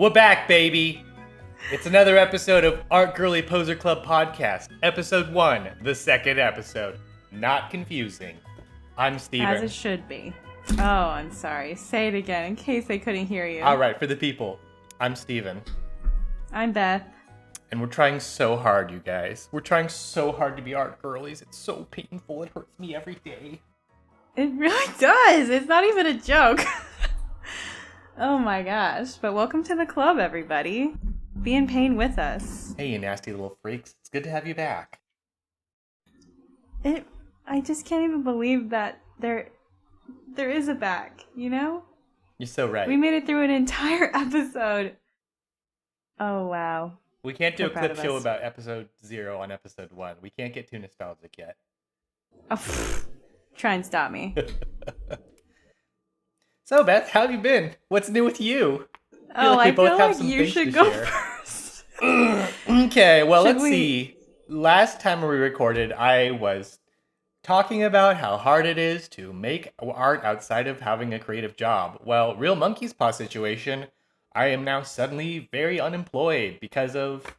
We're back, baby! It's another episode of Art Girly Poser Club Podcast. Episode 1, the second episode. Not confusing. I'm Steven. As it should be. Oh, I'm sorry. Say it again in case they couldn't hear you. Alright, for the people. I'm Steven. I'm Beth. And we're trying so hard, you guys. We're trying so hard to be art girlies. It's so painful. It hurts me every day. It really does. It's not even a joke. Oh my gosh. But welcome to the club, everybody. Be in pain with us. Hey, you nasty little freaks. It's good to have you back. I just can't even believe that there is a back, you know? You're so right. We made it through an entire episode. Oh, wow. We can't do So a clip proud of show us. about episode 0 on episode 1. We can't get too nostalgic yet. Oh, try and stop me. So, Beth, how have you been? What's new with you? I feel like you should go first. Okay, well, Should let's we- see. Last time we recorded, I was talking about how hard it is to make art outside of having a creative job. Well, real monkey's paw situation, I am now suddenly very unemployed because of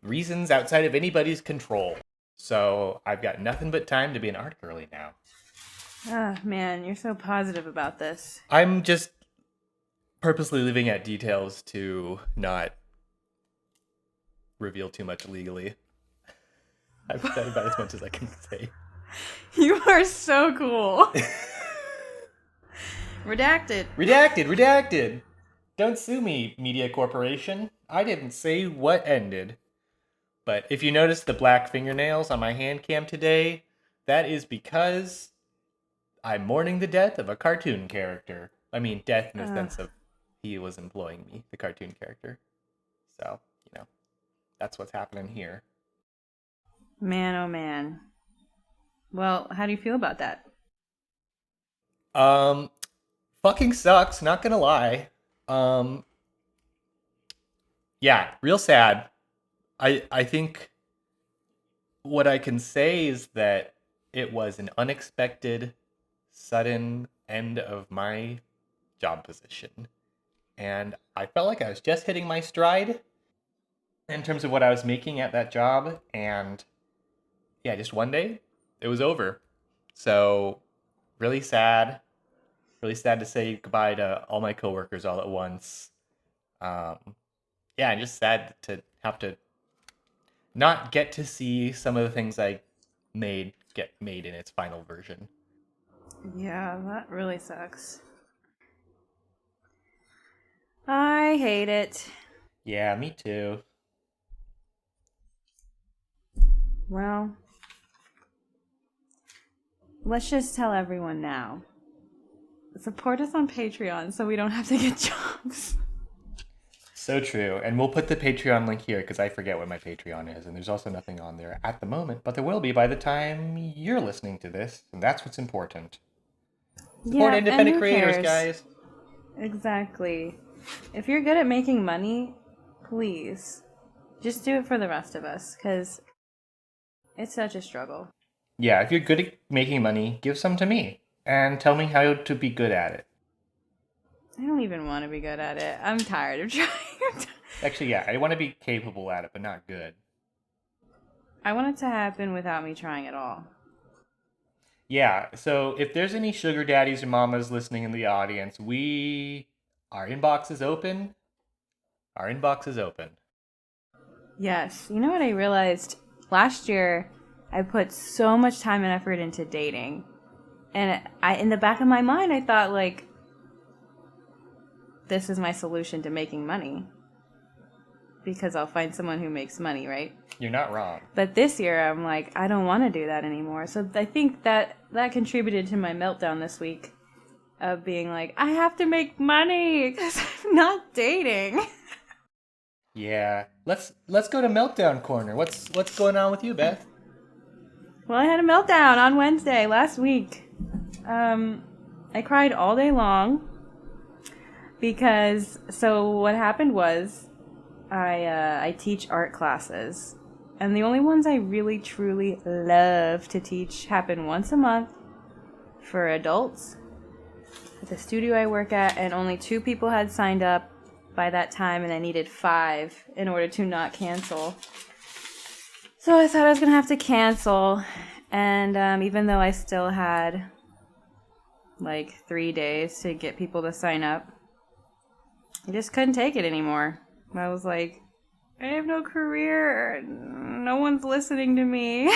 reasons outside of anybody's control. So I've got nothing but time to be an art girly now. Ah, man, you're so positive about this. I'm just purposely leaving out details to not reveal too much legally. I've said about as much as I can say. You are so cool. Redacted. Redacted. Don't sue me, Media Corporation. I didn't say what ended. But if you notice the black fingernails on my hand cam today, that is because I'm mourning the death of a cartoon character. I mean, death in the sense of he was employing me, the cartoon character. So, that's what's happening here. Man, oh man. Well, how do you feel about that? Fucking sucks, not gonna lie. Yeah, real sad. I think what I can say is that it was an unexpected, sudden end of my job position. And I felt like I was just hitting my stride in terms of what I was making at that job. And yeah, just one day, it was over. So really sad to say goodbye to all my coworkers all at once. Yeah, and just sad to have to not get to see some of the things I made get made in its final version. Yeah, that really sucks. I hate it. Yeah, me too. Well, let's just tell everyone now. Support us on Patreon so we don't have to get jobs. So true. And we'll put the Patreon link here because I forget what my Patreon is. And there's also nothing on there at the moment. But there will be by the time you're listening to this. And that's what's important. Support independent creators, guys. Exactly. If you're good at making money, please, just do it for the rest of us. Because it's such a struggle. Yeah, if you're good at making money, give some to me. And tell me how to be good at it. I don't even want to be good at it. I'm tired of trying. Actually, yeah, I want to be capable at it, but not good. I want it to happen without me trying at all. Yeah, so if there's any sugar daddies or mamas listening in the audience, our inbox is open. Our inbox is open. Yes. You know what I realized? Last year, I put so much time and effort into dating. And in the back of my mind, I thought, like, this is my solution to making money. Because I'll find someone who makes money, right? You're not wrong. But this year, I'm like, I don't want to do that anymore. So I think that contributed to my meltdown this week. Of being like, I have to make money because I'm not dating. Yeah. Let's go to Meltdown Corner. What's going on with you, Beth? Well, I had a meltdown on Wednesday last week. I cried all day long because, so what happened was I teach art classes, and the only ones I really truly love to teach happen once a month for adults at the studio I work at, and only 2 people had signed up by that time, and I needed 5 in order to not cancel. So I thought I was going to have to cancel, and even though I still had like 3 days to get people to sign up, I just couldn't take it anymore. I was like, I have no career. No one's listening to me.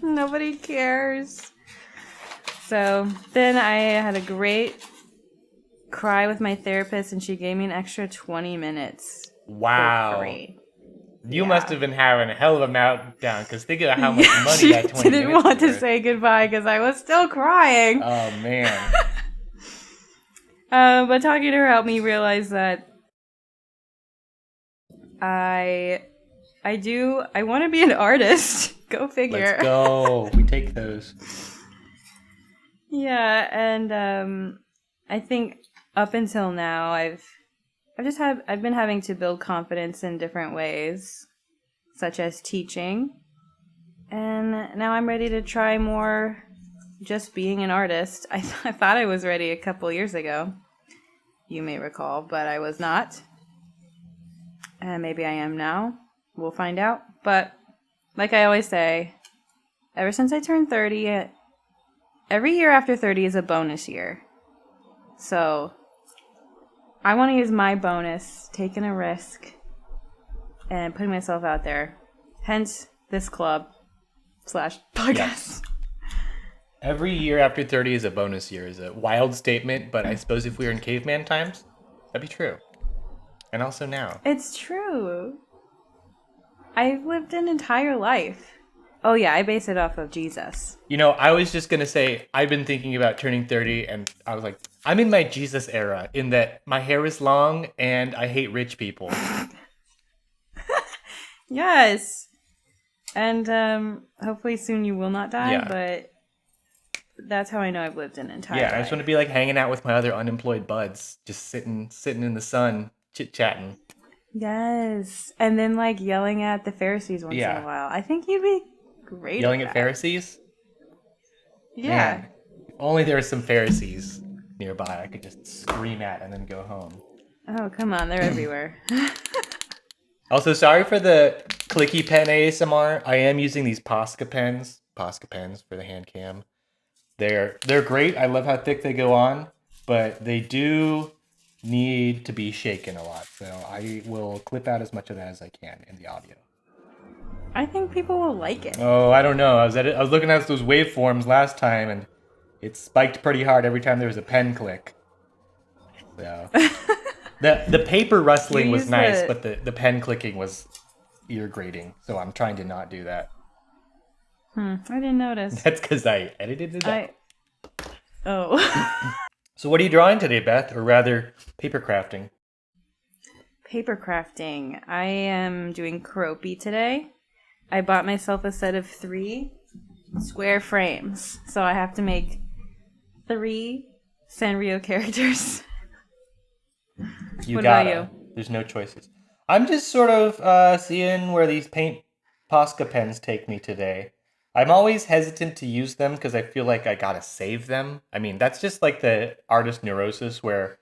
Nobody cares. So then I had a great cry with my therapist, and she gave me an extra 20 minutes. Wow. For free. You must have been having a hell of a meltdown, because think of how much money that 20 minutes She didn't want to say goodbye because I was still crying. Oh, man. But talking to her helped me realize that I want to be an artist. Go figure. Let's go. We take those. Yeah, and I think up until now I've been having to build confidence in different ways, such as teaching. And now I'm ready to try more just being an artist. I thought I was ready a couple years ago, you may recall, but I was not. And maybe I am now. We'll find out. But like I always say, ever since I turned 30, every year after 30 is a bonus year. So I want to use my bonus, taking a risk, and putting myself out there. Hence this club/podcast. Yes. Every year after 30 is a bonus year is a wild statement, but I suppose if we were in caveman times, that'd be true. And also now. It's true. I've lived an entire life. Oh yeah, I base it off of Jesus. You know, I was just going to say, I've been thinking about turning 30, and I was like, I'm in my Jesus era, in that my hair is long, and I hate rich people. Yes. And hopefully soon you will not die, but that's how I know I've lived an entire life. I just want to be like hanging out with my other unemployed buds, just sitting in the sun, chit-chatting. Yes. And then like yelling at the Pharisees once in a while. I think you'd be great yelling at at Pharisees? Yeah. Man, if only there were some Pharisees nearby I could just scream at and then go home. Oh, come on. They're everywhere. Also, sorry for the clicky pen ASMR. I am using these Posca pens for the hand cam. They're great. I love how thick they go on, but they do need to be shaken a lot. So I will clip out as much of that as I can in the audio. I think people will like it. Oh, I don't know. I was looking at those waveforms last time, and it spiked pretty hard every time there was a pen click. So the paper rustling was nice, but the pen clicking was ear grating. So I'm trying to not do that. I didn't notice. That's because I edited it up. Oh. So what are you drawing today, Beth? Or rather, paper crafting? Paper crafting. I am doing Keroppi today. I bought myself a set of 3 square frames. So I have to make 3 Sanrio characters. What about you? There's no choices. I'm just sort of seeing where these paint Posca pens take me today. I'm always hesitant to use them because I feel like I gotta save them. I mean, that's just like the artist neurosis where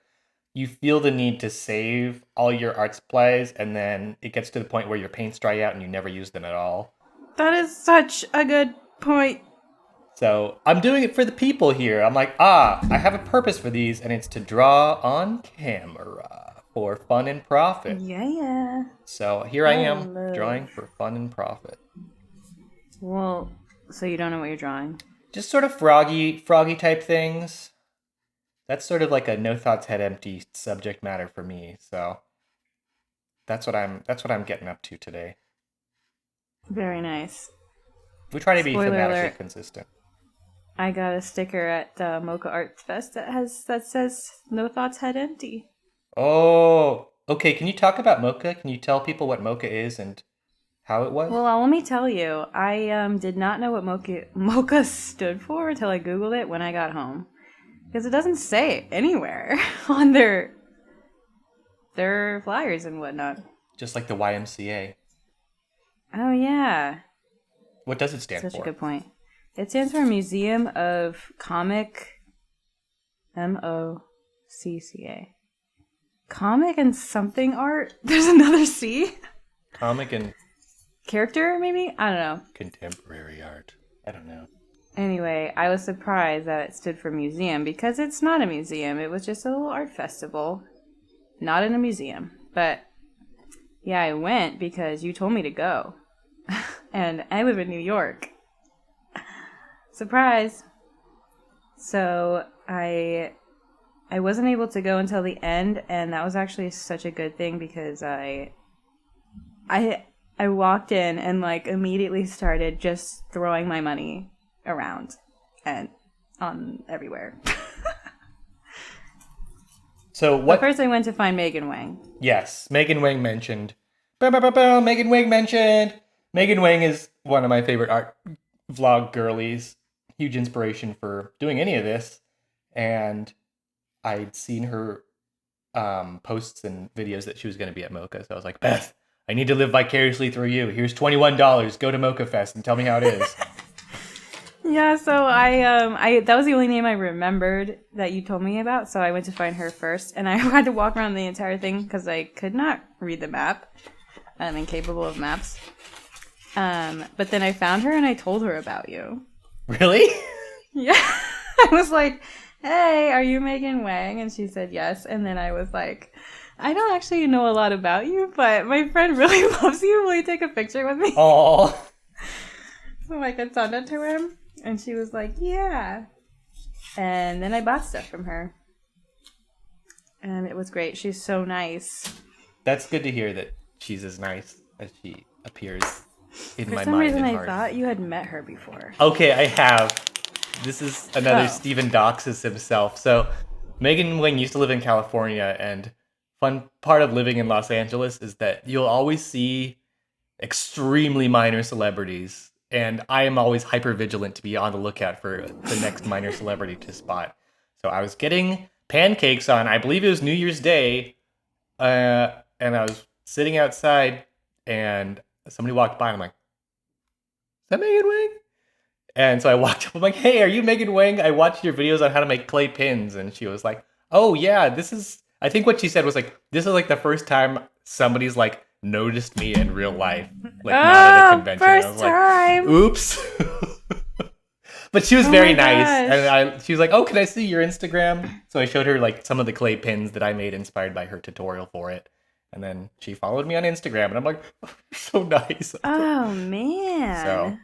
you feel the need to save all your art supplies, and then it gets to the point where your paints dry out and you never use them at all. That is such a good point. So I'm doing it for the people here. I'm like, I have a purpose for these, and it's to draw on camera for fun and profit. Yeah. So here I am, drawing for fun and profit. Well, so you don't know what you're drawing? Just sort of froggy type things. That's sort of like a no thoughts head empty subject matter for me. So that's what I'm getting up to today. Very nice. We try to be Spoiler thematically alert. consistent. I got a sticker at MoCCA Arts Fest that says "No thoughts head empty." Oh, okay. Can you talk about MoCCA? Can you tell people what MoCCA is and how it was? Well, let me tell you. I did not know what MoCCA stood for until I Googled it when I got home, because it doesn't say it anywhere on their flyers and whatnot. Just like the YMCA. Oh yeah. What does it stand for? Such a good point. It stands for Museum of Comic, MoCCA. comic and something art. There's another C. Comic and Character, maybe? I don't know. contemporary art. I don't know. Anyway, I was surprised that it stood for museum because it's not a museum. It was just a little art festival. Not in a museum. But yeah, I went because you told me to go. And I live in New York. Surprise. So I wasn't able to go until the end, and that was actually such a good thing because I walked in and like immediately started just throwing my money around and on everywhere. So what? But first I went to find Megan Wang. Yes, Megan Wang mentioned. Megan Wang mentioned. Megan Wang is one of my favorite art vlog girlies. Huge inspiration for doing any of this. And I'd seen her posts and videos that she was going to be at MoCCA. So I was like, Beth, I need to live vicariously through you. Here's $21. Go to MoCCA Fest and tell me how it is. Yeah, so I that was the only name I remembered that you told me about, so I went to find her first, and I had to walk around the entire thing because I could not read the map. I'm incapable of maps. But then I found her and I told her about you. Really? Yeah. I was like, hey, are you Megan Wang? And she said yes, and then I was like, I don't actually know a lot about you, but my friend really loves you. Will you take a picture with me? Oh. So I could send it to him. And she was like, yeah. And then I bought stuff from her. And it was great. She's so nice. That's good to hear that she's as nice as she appears in my mind and heart. For some reason, I thought you had met her before. Okay, I have. This is another Stephen doxes himself. So Megan Wang used to live in California, and fun part of living in Los Angeles is that you'll always see extremely minor celebrities. And I am always hyper vigilant to be on the lookout for the next minor celebrity to spot. So I was getting pancakes on, I believe it was New Year's Day, and I was sitting outside, and somebody walked by, and I'm like, is that Megan Wang? And so I walked up, I'm like, hey, are you Megan Wang? I watched your videos on how to make clay pins. And she was like, oh yeah, I think what she said was like, this is like the first time somebody's like, noticed me in real life, like not at a convention. First I was like, time. oops. But she was very nice, and she was like, oh, can I see your Instagram? So I showed her like some of the clay pins that I made inspired by her tutorial for it, and then she followed me on Instagram, and I'm like, oh, so nice. Oh man, so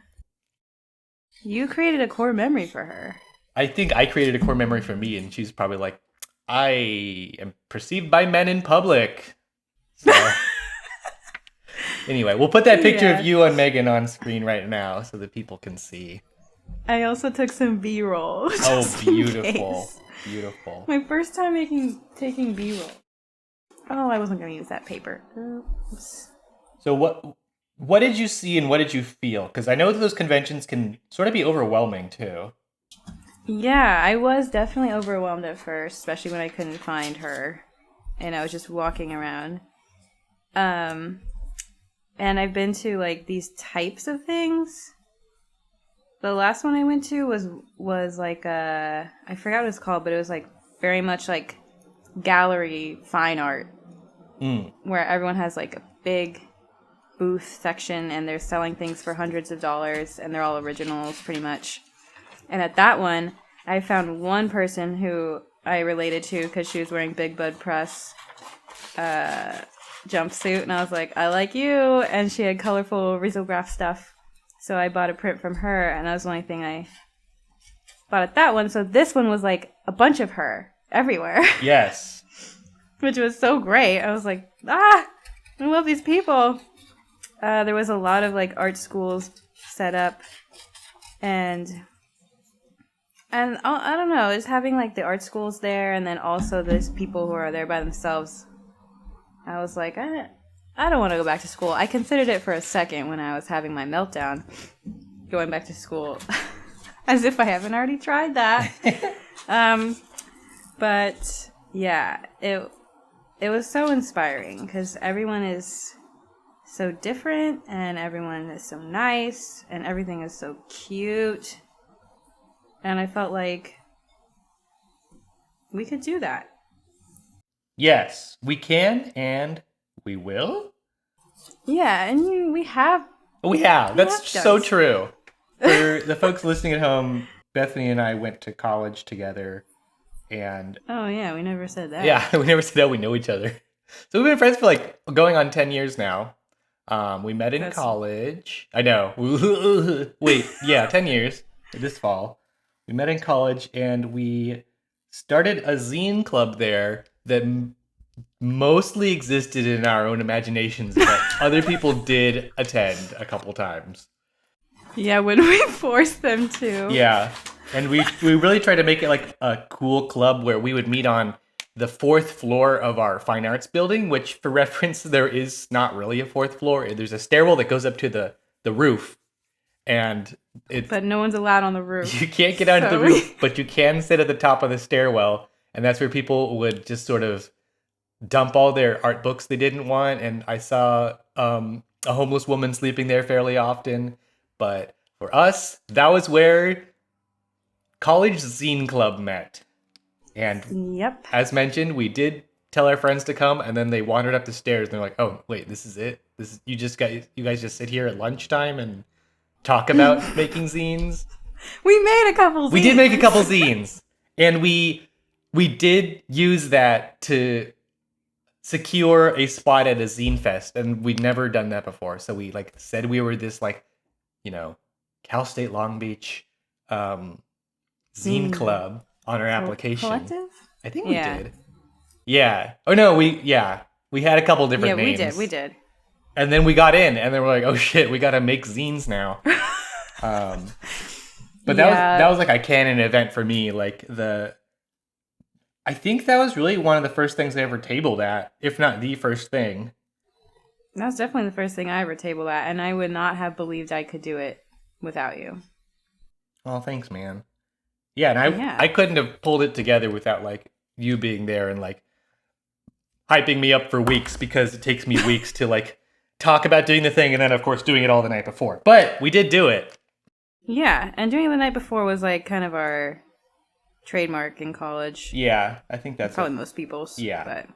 you created a core memory for her. I think I created a core memory for me, and she's probably like, I am perceived by men in public. So anyway, we'll put that picture of you and Megan on screen right now so that people can see. I also took some B-roll. Oh, beautiful. Beautiful. My first time taking B-roll. Oh, I wasn't going to use that paper. Oops. So what did you see and what did you feel? Because I know that those conventions can sort of be overwhelming too. Yeah, I was definitely overwhelmed at first, especially when I couldn't find her and I was just walking around. And I've been to like these types of things. The last one I went to was like I forgot what it's called, but it was like very much like gallery fine art, where everyone has like a big booth section and they're selling things for hundreds of dollars and they're all originals pretty much. And at that one, I found one person who I related to because she was wearing Big Bud Press jumpsuit, and I was like, I like you, and she had colorful risograph stuff, so I bought a print from her, and that was the only thing I bought at that one. So this one was like a bunch of her everywhere. Yes. Which was so great. I was like, I love these people. There was a lot of like art schools set up, and I don't know, just having like the art schools there, and then also there's people who are there by themselves. I was like, I don't want to go back to school. I considered it for a second when I was having my meltdown, going back to school, as if I haven't already tried that. But yeah, it was so inspiring because everyone is so different and everyone is so nice and everything is so cute. And I felt like we could do that. Yes, we can and we will. Yeah, and we have We have. we That's have done. so true. For the folks listening at home, Bethany and I went to college together, and Oh yeah, we never said that. yeah, we never said how we know each other. So we've been friends for like going on 10 years now. We met in That's college. I know. Wait, yeah, 10 years this fall. We met in college and we started a zine club there that mostly existed in our own imaginations, but other people did attend a couple times. yeah, when we forced them to. Yeah. And we really tried to make it like a cool club where we would meet on the fourth floor of our fine arts building, which for reference, there is not really a fourth floor. There's a stairwell that goes up to the roof, and it's But no one's allowed on the roof. you can't get onto So the roof, but you can sit at the top of the stairwell, and that's where people would just sort of dump all their art books they didn't want. And I saw a homeless woman sleeping there fairly often. But for us, that was where college zine club met. And Yep. as mentioned, we did tell our friends to come, and then they wandered up the stairs. And they're like, "Oh, wait, this is it. This is you guys just sit here at lunchtime and talk about making zines." We made a couple. We did make a couple zines, and we did use that to secure a spot at a zine fest, and we'd never done that before. So we like said we were this like, you know, Cal State Long Beach zine club on our application. Collective? I think we did. Yeah. Oh no, we had a couple different names. Yeah, we did. And then we got in, and then we're like, oh shit, we gotta make zines now. But that was like a canon event for me. Like I think that was really one of the first things I ever tabled at, if not the first thing. That was definitely the first thing I ever tabled at, and I would not have believed I could do it without you. Oh, thanks, man. Yeah, and I couldn't have pulled it together without like you being there and like hyping me up for weeks, because it takes me weeks to like talk about doing the thing and then of course doing it all the night before. But we did do it. Yeah, and doing it the night before was like kind of our trademark in college. Yeah, I think that's probably most people's. Yeah. But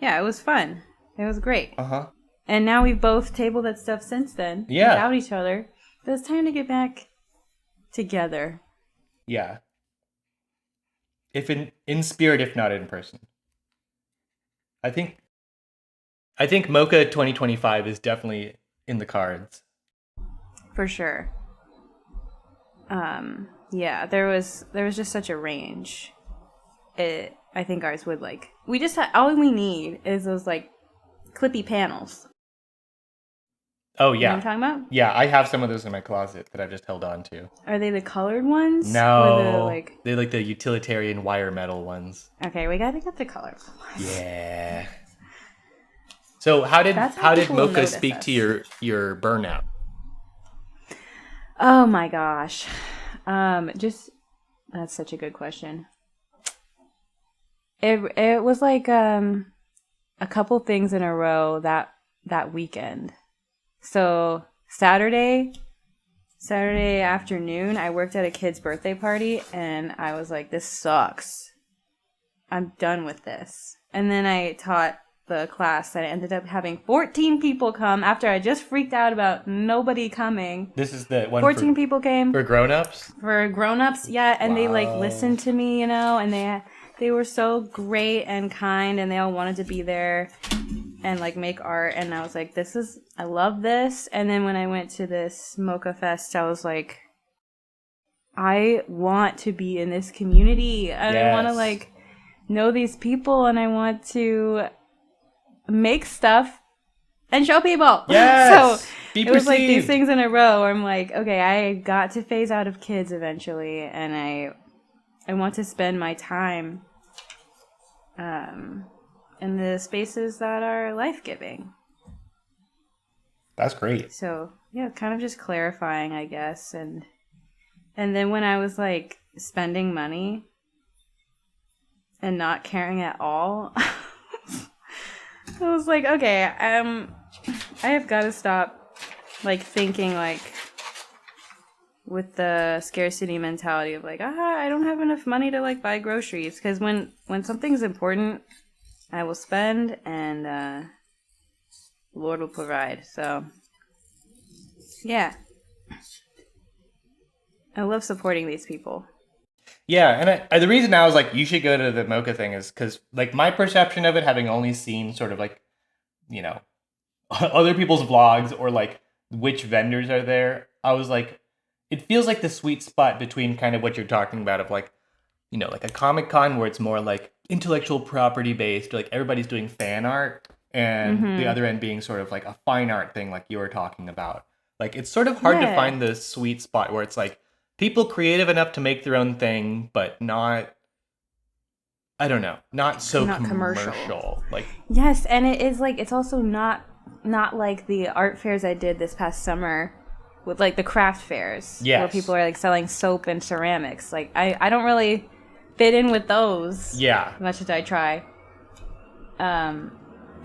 yeah, it was fun. It was great. Uh-huh. And now we've both tabled that stuff since then. Yeah. Without each other. But it's time to get back together. Yeah. If in spirit, if not in person. I think MoCCA 2025 is definitely in the cards. For sure. Yeah, there was just such a range. I think ours would like, we just all we need is those like clippy panels. Oh You yeah. know what I'm talking about? Yeah, I have some of those in my closet that I've just held on to. Are they the colored ones? No. They're like the utilitarian wire metal ones. Okay, we gotta get the colored ones. Yeah. So how did MoCCA speak to your burnout? Oh my gosh. That's such a good question. It was like a couple things in a row that weekend. So Saturday afternoon, I worked at a kid's birthday party, and I was like, this sucks. I'm done with this. And then I taught the class that I ended up having 14 people come after I just freaked out about nobody coming. This is the one 14 people came. For grown-ups? For grown-ups, yeah. And They like listened to me, and they were so great and kind, and they all wanted to be there and like make art. And I was like, I love this. And then when I went to this MoCCA Fest, I was like, I want to be in this community. And I want to like know these people, and I want to make stuff and show people. Yes. So be it was perceived. like these things in a row where I'm like, okay, I got to phase out of kids eventually, and I want to spend my time in the spaces that are life-giving. That's great. So yeah, kind of just clarifying, I guess. And then when I was like spending money and not caring at all, I was like, okay, I have got to stop like thinking like with the scarcity mentality of like, I don't have enough money to like buy groceries. Because when something's important, I will spend, and Lord will provide. So, yeah, I love supporting these people. Yeah, and the reason I was like, you should go to the MoCCA thing is because, like, my perception of it, having only seen sort of like, you know, other people's vlogs or like which vendors are there, I was like, it feels like the sweet spot between kind of what you're talking about of like, like a Comic Con where it's more like intellectual property based, like everybody's doing fan art, and the other end being sort of like a fine art thing, like you were talking about. Like it's sort of hard to Yeah, find the sweet spot where it's like people creative enough to make their own thing, but not, I don't know, not so not commercial. commercial. Like, Yes, and it is like it's also not like the art fairs I did this past summer with like the craft fairs where people yes, are like selling soap and ceramics. Like I don't really fit in with those yeah, as much as I try.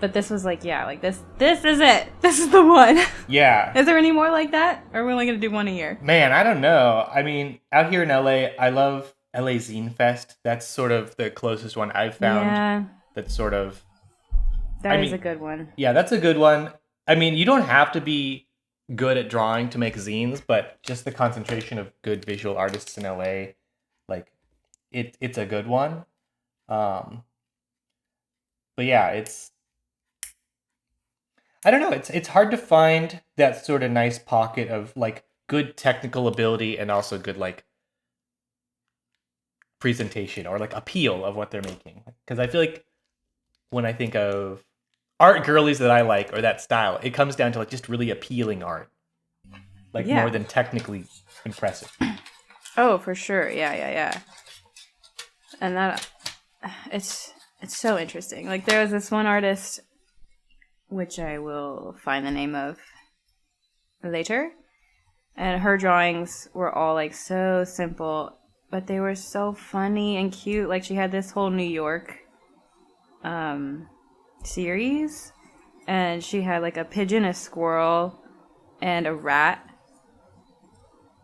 But this was like, yeah, like this is it. This is the one. yeah. Is there any more like that? Or are we only gonna do one a year? Man, I don't know. I mean, out here in LA, I love LA Zine Fest. That's sort of the closest one I've found. Yeah, That's sort of, I that is a mean, good one. yeah, that's a good one. I mean, you don't have to be good at drawing to make zines, but just the concentration of good visual artists in LA, like it's a good one. Um, but yeah, I don't know, it's hard to find that sort of nice pocket of like good technical ability and also good like presentation or like appeal of what they're making. Because I feel like when I think of art girlies that I like or that style, it comes down to like just really appealing art, like more Yeah. than technically impressive. Oh, for sure. Yeah. And that it's so interesting. Like there was this one artist which I will find the name of later, and her drawings were all like so simple, but they were so funny and cute. Like she had this whole New York series, and she had like a pigeon, a squirrel, and a rat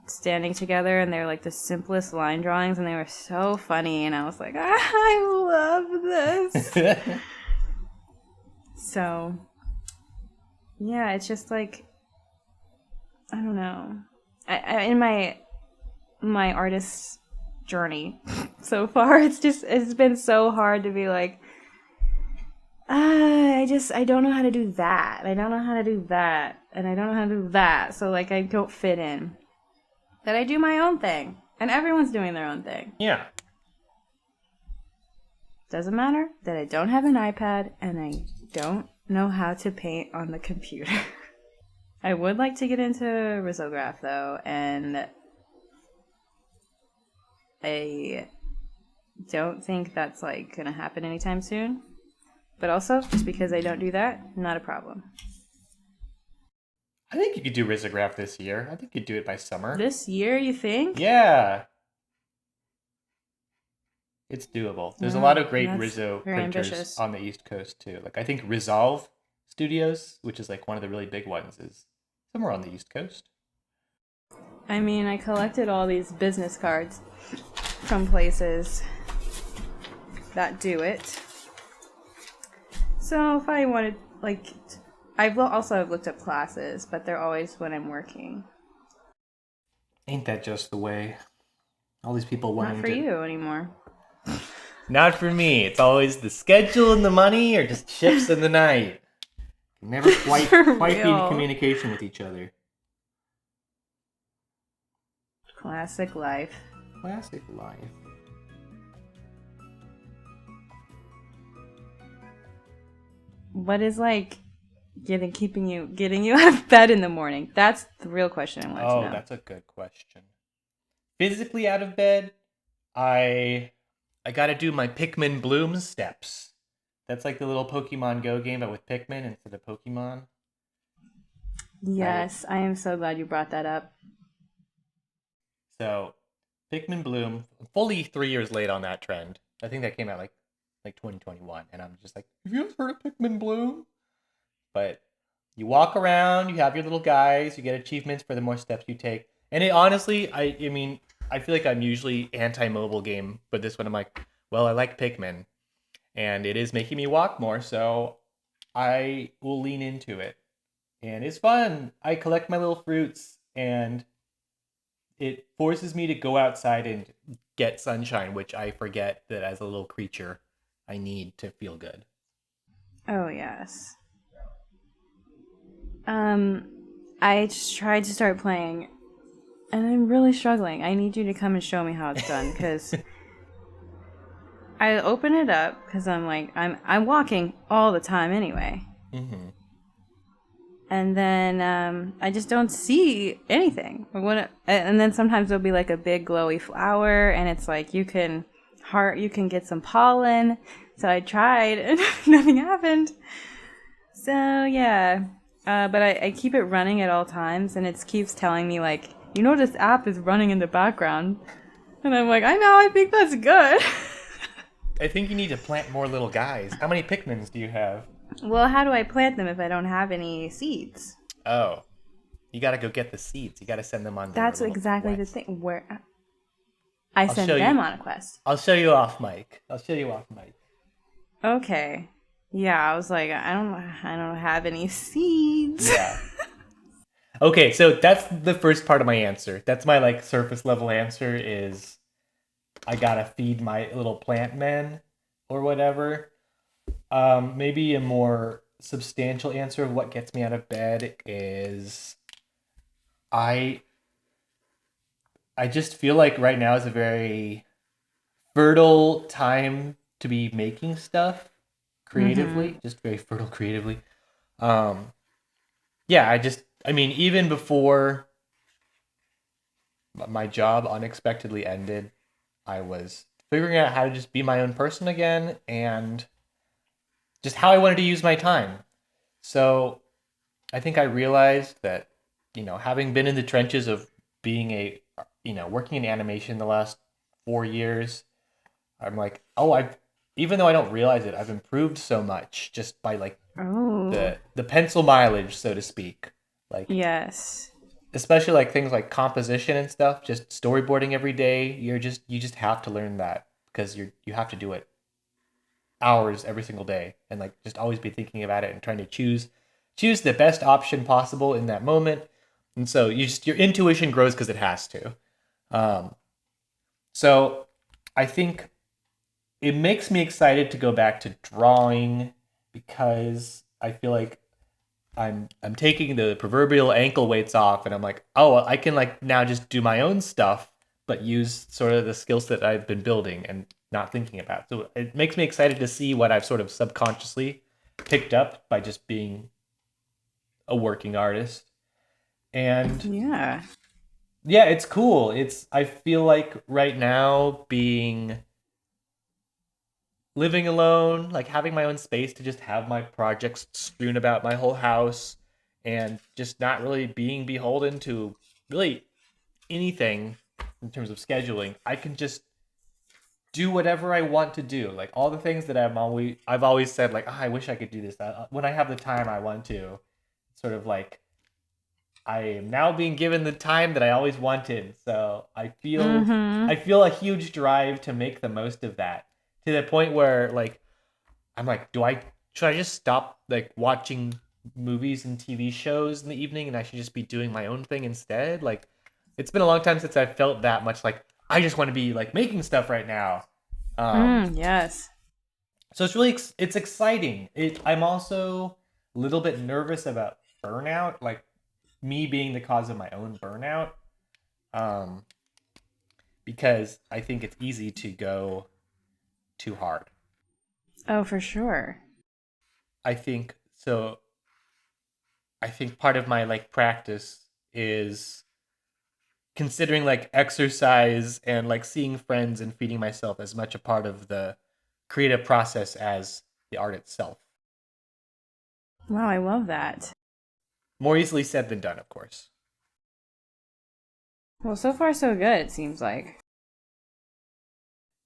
standing together, and they were like the simplest line drawings, and they were so funny, and I was like, I love this. So yeah, it's just like, I don't know. In my artist journey so far, it's been so hard to be like, I don't know how to do that. I don't know how to do that, and I don't know how to do that. So like I don't fit in. That I do my own thing, and everyone's doing their own thing. Yeah. Doesn't matter that I don't have an iPad and I don't know how to paint on the computer. I would like to get into risograph though, and I don't think that's like gonna happen anytime soon. But also, just because I don't do that, not a problem. I think you could do risograph this year. I think you'd do it by summer. This year, you think? Yeah. It's doable. There's a lot of great That's Rizzo very printers ambitious. on the East Coast too. Like I think Resolve Studios, which is like one of the really big ones, is somewhere on the East Coast. I mean, I collected all these business cards from places that do it. So if I wanted, like, I've looked up classes, but they're always when I'm working. Ain't that just the way? All these people Not wanting for to. you anymore. Not for me. It's always the schedule and the money, or just ships in the night. Never quite be in real. communication with each other. Classic life. Classic life. What is like getting you out of bed in the morning? That's the real question I want to know. That's a good question. Physically out of bed, I got to do my Pikmin Bloom steps. That's like the little Pokemon Go game, but with Pikmin instead of Pokemon. Yes, I am so glad you brought that up. So, Pikmin Bloom, fully 3 years late on that trend. I think that came out like 2021, and I'm just like, have you ever heard of Pikmin Bloom? But you walk around, you have your little guys, you get achievements for the more steps you take. And it honestly, I mean, I feel like I'm usually anti-mobile game, but this one I'm like, well, I like Pikmin. and it is making me walk more, so I will lean into it. And it's fun. I collect my little fruits, and it forces me to go outside and get sunshine, which I forget that as a little creature I need to feel good. Oh, yes. I just tried to start playing, and I'm really struggling. I need you to come and show me how it's done, because I open it up because I'm like I'm walking all the time anyway, Mm-hmm. and then I just don't see anything. And then sometimes there'll be like a big glowy flower, and it's like you can get some pollen. So I tried, and nothing happened. So yeah, but I keep it running at all times, and it keeps telling me like, this app is running in the background, and I'm like, I know, I think that's good. I think you need to plant more little guys. How many Pikmins do you have? Well, how do I plant them if I don't have any seeds? Oh, you gotta go get the seeds. You gotta send them on their That's little exactly the quest. thing. Where I I'll send show them you. on a quest. I'll show you off, Mike. I'll show you off, Mike. Okay. Yeah, I was like, I don't have any seeds. Yeah. Okay, so that's the first part of my answer. That's my like surface level answer is I gotta feed my little plant men or whatever. Maybe a more substantial answer of what gets me out of bed is I I just feel like right now is a very fertile time to be making stuff Mm-hmm. creatively, just very fertile creatively. Um, yeah, I mean, even before my job unexpectedly ended, I was figuring out how to just be my own person again and just how I wanted to use my time. So I think I realized that, having been in the trenches of being working in animation the last 4 years, I'm like, oh, even though I don't realize it, I've improved so much just by like Oh, the pencil mileage, so to speak. Like, yes. especially like things like composition and stuff, just storyboarding every day. You just have to learn that because you have to do it hours every single day and like just always be thinking about it and trying to choose the best option possible in that moment. And so your intuition grows because it has to. Um, so I think it makes me excited to go back to drawing because I feel like I'm taking the proverbial ankle weights off and I'm like, oh, I can like now just do my own stuff, but use sort of the skills that I've been building and not thinking about. So it makes me excited to see what I've sort of subconsciously picked up by just being a working artist. And Yeah. yeah, it's cool. I feel like right now being living alone, like having my own space to just have my projects strewn about my whole house and just not really being beholden to really anything in terms of scheduling. I can just do whatever I want to do. Like all the things that I've always said like, I wish I could do this. When I have the time I want to. It's sort of like I am now being given the time that I always wanted. So Mm-hmm. I feel a huge drive to make the most of that to the point where like I'm like, should I just stop like watching movies and TV shows in the evening and I should just be doing my own thing instead? Like it's been a long time since I felt that much like I just want to be like making stuff right now. Um Yes. so it's exciting. I'm also a little bit nervous about burnout, like me being the cause of my own burnout. Um because I think it's easy to go too hard. Oh, for sure. I think so I think part of my like practice is considering like exercise and like seeing friends and feeding myself as much a part of the creative process as the art itself. Wow, I love that. More easily said than done, of course. Well, so far so good, it seems like.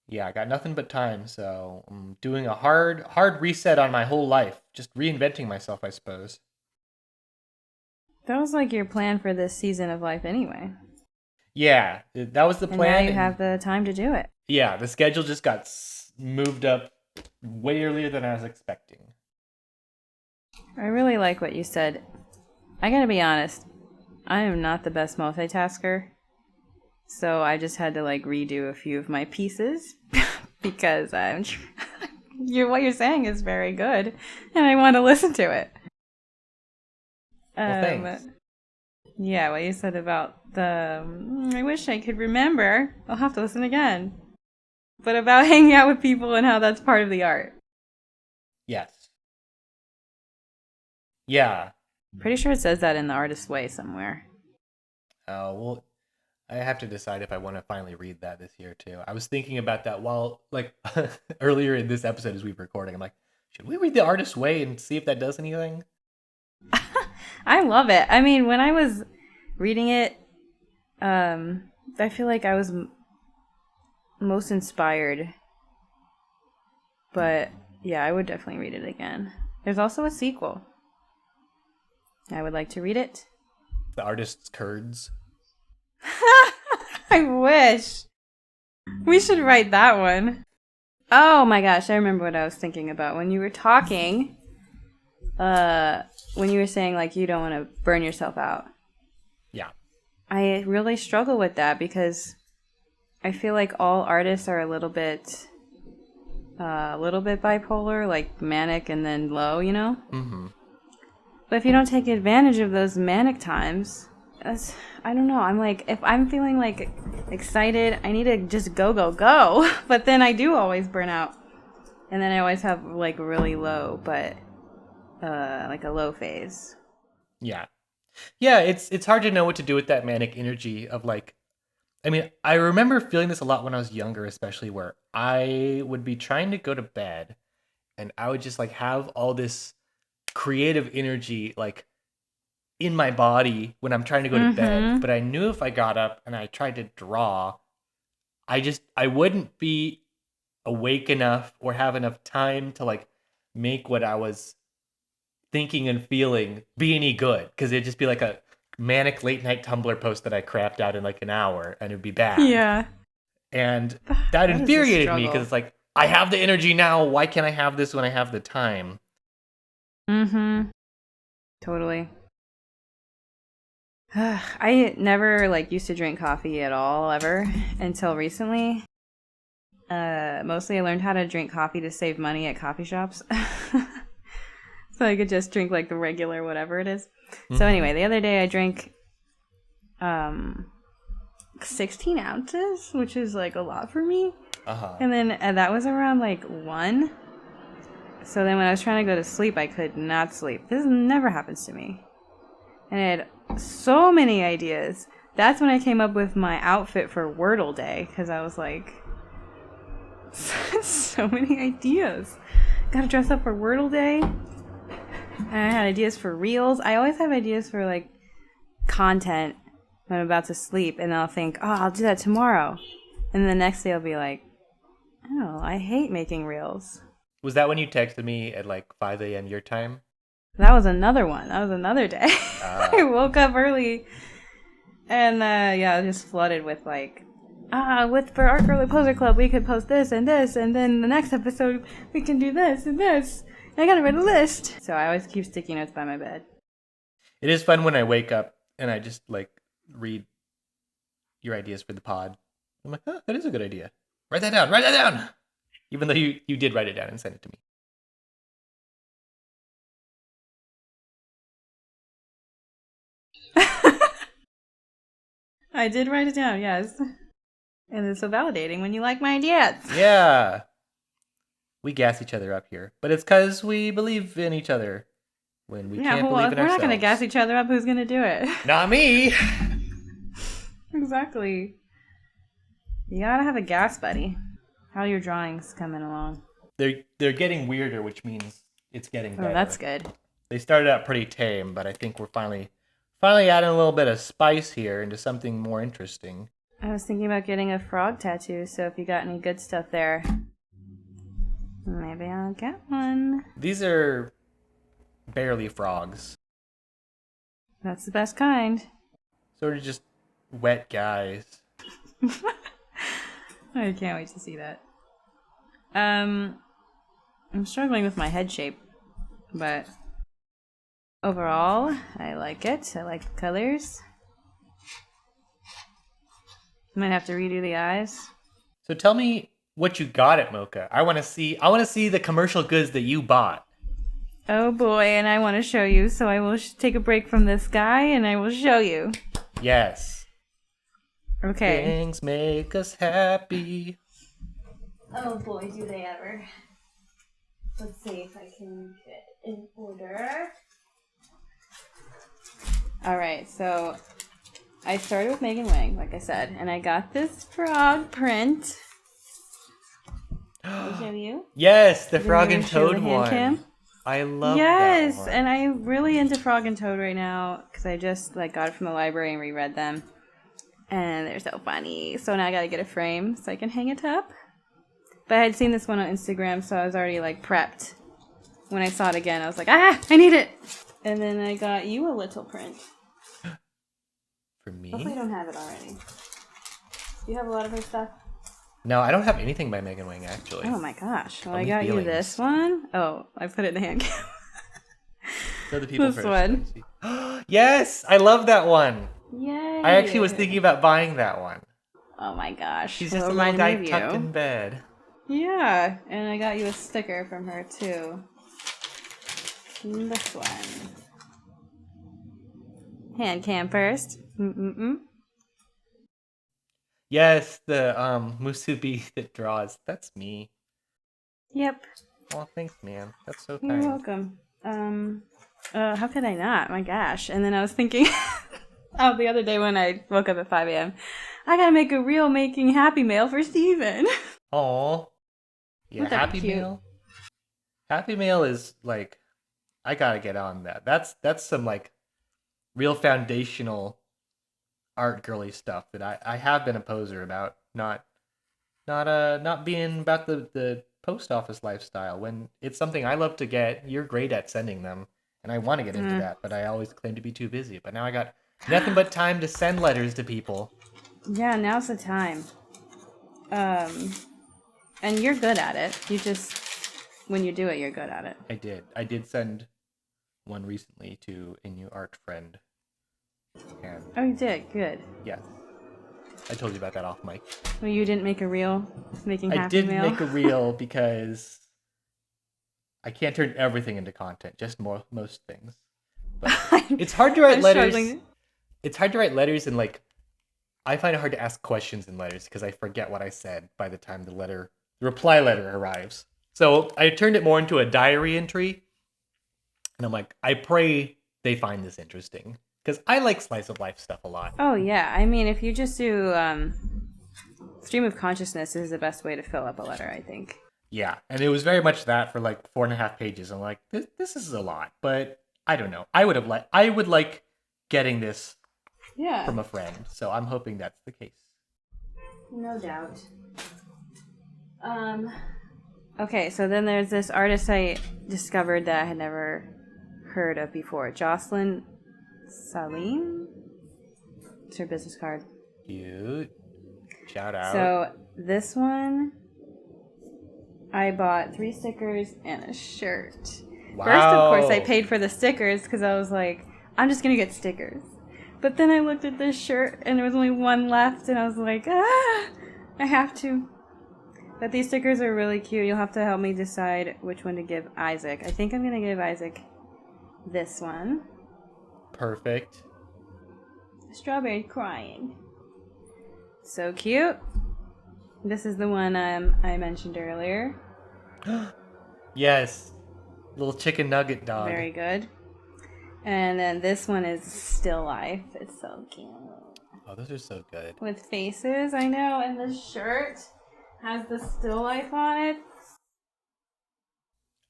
Yeah, I got nothing but time, so I'm doing a hard reset on my whole life, just reinventing myself, I suppose. That was like your plan for this season of life anyway. Yeah, that was the And now plan, you and have the time to do it. yeah, the schedule just got moved up way earlier than I was expecting. I really like what you said. I gotta be honest, I am not the best multitasker. So I just had to like redo a few of my pieces because what you're saying is very good and I want to listen to it. Well, thanks. Yeah, what you said about the I wish I could remember. I'll have to listen again. But about hanging out with people and how that's part of the art. Yes. Yeah. Pretty sure it says that in The Artist's Way somewhere. Well, I have to decide if I want to finally read that this year too. I was thinking about that while, like, earlier in this episode as we were recording. I'm like, should we read The Artist's Way and see if that does anything? I love it. I mean, when I was reading it, I feel like I was most inspired. But yeah, I would definitely read it again. There's also a sequel. I would like to read it. The Artist's Curds. I wish. We should write that one. Oh my gosh, I remember what I was thinking about when you were talking. When you were saying like you don't want to burn yourself out. Yeah. I really struggle with that because I feel like all artists are a little bit bipolar, like manic and then low, you know? Mm-hmm. But if you don't take advantage of those manic times, I don't know. I'm like, if I'm feeling like excited, I need to just go. But then I do always burn out. And then I always have like really low, but like a low phase. Yeah. Yeah, it's hard to know what to do with that manic energy of like, I mean, I remember feeling this a lot when I was younger, especially where I would be trying to go to bed and I would just like have all this creative energy like in my body when I'm trying to go to bed. But I knew if I got up and I tried to draw, I wouldn't be awake enough or have enough time to like make what I was thinking and feeling be any good, because it'd just be like a manic late night Tumblr post that I crapped out in like an hour and it'd be bad. Yeah. And that infuriated me because it's like, I have the energy now. Why can't I have this when I have the time? Mm-hmm. Totally. I never like used to drink coffee at all ever until recently. Mostly I learned how to drink coffee to save money at coffee shops. So I could just drink like the regular whatever it is. Mm-hmm. So anyway, the other day I drank 16 ounces, which is like a lot for me. Uh-huh. And then that was around like 1. So then when I was trying to go to sleep, I could not sleep. This never happens to me. And I had so many ideas. That's when I came up with my outfit for Wordle Day, because I was like, so many ideas. Gotta dress up for Wordle Day. And I had ideas for reels. I always have ideas for like content when I'm about to sleep, and I'll think, oh, I'll do that tomorrow. And the next day I'll be like, oh, I hate making reels. Was that when you texted me at like 5 a.m. your time? That was another one. That was another day. I woke up early and I was just flooded with like, for Art Girly Poser Club, we could post this, and then the next episode we can do this and this. And I gotta write a list. So I always keep sticky notes by my bed. It is fun when I wake up and I just like read your ideas for the pod. I'm like, oh, that is a good idea. Write that down. Even though you did write it down and send it to me. I did write it down, yes. And it's so validating when you like my ideas. Yeah. We gas each other up here. But it's because we believe in each other when we can't believe in ourselves. We're not going to gas each other up. Who's going to do it? Not me. Exactly. You gotta have a gas buddy. How are your drawings coming along? They're getting weirder, which means it's getting better. Oh, that's good. They started out pretty tame, but I think we're finally adding a little bit of spice here into something more interesting. I was thinking about getting a frog tattoo, so if you got any good stuff there, maybe I'll get one. These are barely frogs. That's the best kind. Sort of just wet guys. I can't wait to see that. I'm struggling with my head shape, but overall, I like it. I like the colors. Might have to redo the eyes. So tell me what you got at MoCCA. I want to see the commercial goods that you bought. Oh boy, and I want to show you, so I will take a break from this guy and I will show you. Yes. Okay. Things make us happy. Oh boy, do they ever. Let's see if I can get in order. Alright, so I started with Megan Wang, like I said, and I got this frog print. I'll show you. Yes, the frog and Show the toad hand one. cam. I love Yes, that one. and I'm really into Frog and Toad right now because I just got it from the library and reread them, and they're so funny. So now I gotta get a frame so I can hang it up. But I had seen this one on Instagram, so I was already prepped. When I saw it again, I was like, I need it. And then I got you a little print. For me? Hopefully I don't have it already. Do you have a lot of her stuff? No, I don't have anything by Megan Wang, actually. Oh my gosh. Well, Only I got feelings. you this one. Oh, I put it in the hand cam. So the people This first. one. Yes, I love that one. Yay. I actually was thinking about buying that one. Oh my gosh. She's Well, just a it little reminded guy me of tucked you. in bed. Yeah, and I got you a sticker from her too. This one. Hand cam first. Yes, the musubi that draws. That's me. Yep. Oh, thanks, man. That's so You're kind. welcome. How could I not? My gosh. And then I was thinking, oh, the other day when I woke up at 5 a.m., I gotta make a reel making Happy Mail for Steven. Aw. Yeah, Wouldn't that Happy be cute? Meal. Happy Meal is I gotta get on that. That's some real foundational art girly stuff that I have been a poser about. Not being about the post office lifestyle. When it's something I love to get, you're great at sending them, and I want to get into that, but I always claim to be too busy. But now I got nothing but time to send letters to people. Yeah, now's the time. And you're good at it. You just, when you do it, you're good at it. I did send one recently to a new art friend. And Oh, you did? Good. yes, I told you about that off mic. Well, you didn't make a reel making I Happy didn't Mail? make a reel because I can't turn everything into content, just most things. But it's hard to write I'm letters. struggling. It's hard to write letters and I find it hard to ask questions in letters because I forget what I said by the time the reply letter arrives. So I turned it more into a diary entry. And I'm like, I pray they find this interesting. Because I like slice of life stuff a lot. Oh, yeah. I mean, if you just do stream of consciousness is the best way to fill up a letter, I think. Yeah, and it was very much that for 4.5 pages. I'm like, this is a lot, but I don't know. I would like getting this from a friend, so I'm hoping that's the case. No doubt. Okay, so then there's this artist I discovered that I had never heard of before. Jocelyn Salim? It's her business card. Cute. Shout out. So this one, I bought 3 stickers and a shirt. Wow. First, of course, I paid for the stickers because I was like, I'm just going to get stickers. But then I looked at this shirt and there was only one left and I was like, I have to. But these stickers are really cute. You'll have to help me decide which one to give Isaac. I think I'm going to give Isaac this one. Perfect. Strawberry crying. So cute. This is the one I mentioned earlier. Yes. Little chicken nugget dog. Very good. And then this one is still life. It's so cute. Oh, those are so good. With faces, I know. And the shirt has the still life on it.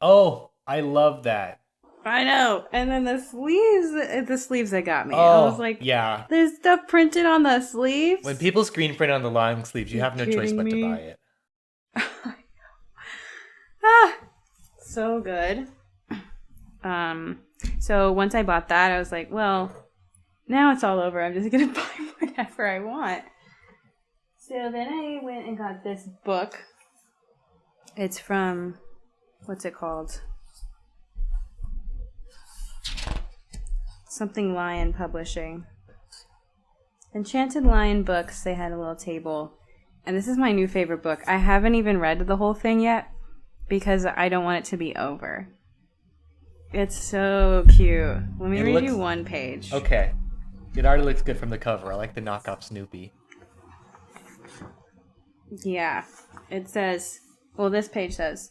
Oh, I love that. I know. And then the sleeves that got me. Oh, I was like, yeah. There's stuff printed on the sleeves. When people screen print on the long sleeves, you have no choice but to buy it. So good. So once I bought that, I was like, well, now it's all over. I'm just gonna buy whatever I want. So then I went and got this book. It's from what's it called? Something Lion Publishing. Enchanted Lion Books, they had a little table. And this is my new favorite book. I haven't even read the whole thing yet because I don't want it to be over. It's so cute. Let me read you one page. Okay. It already looks good from the cover. I like the knockoff Snoopy. Yeah. It says, well, this page says,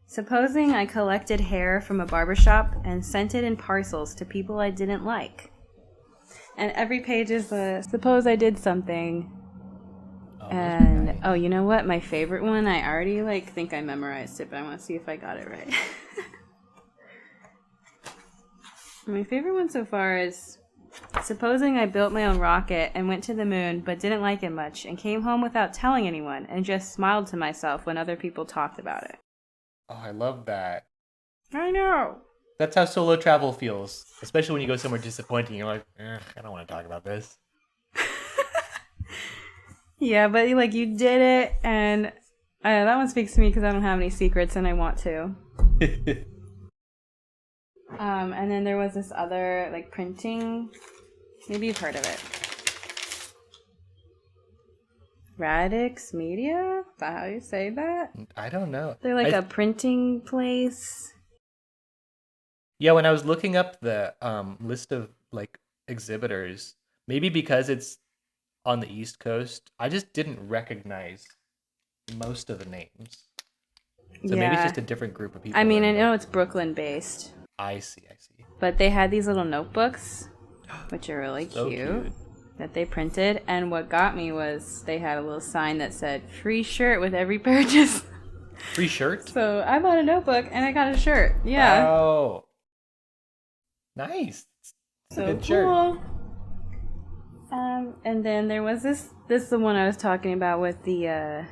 supposing I collected hair from a barbershop and sent it in parcels to people I didn't like. And every page is the, suppose I did something. And, nice. Oh, you know what? My favorite one, I already, think I memorized it, but I want to see if I got it right. My favorite one so far is, supposing I built my own rocket and went to the moon but didn't like it much and came home without telling anyone and just smiled to myself when other people talked about it. Oh, I love that. I know. That's how solo travel feels, especially when you go somewhere disappointing. You're like, I don't want to talk about this. Yeah, but you did it, and that one speaks to me because I don't have any secrets and I want to. And then there was this other printing. Maybe you've heard of it. Radix Media? Is that how you say that? I don't know. They're a printing place. Yeah, when I was looking up the list of exhibitors, maybe because it's on the East Coast, I just didn't recognize most of the names. So maybe it's just a different group of people. I mean, I know it's Brooklyn based. I see. But they had these little notebooks, which are really cute, that they printed. And what got me was they had a little sign that said, free shirt with every purchase. Free shirt? So I bought a notebook and I got a shirt. Yeah. Oh. Nice. So good cool. Shirt. And then there was this is the one I was talking about with the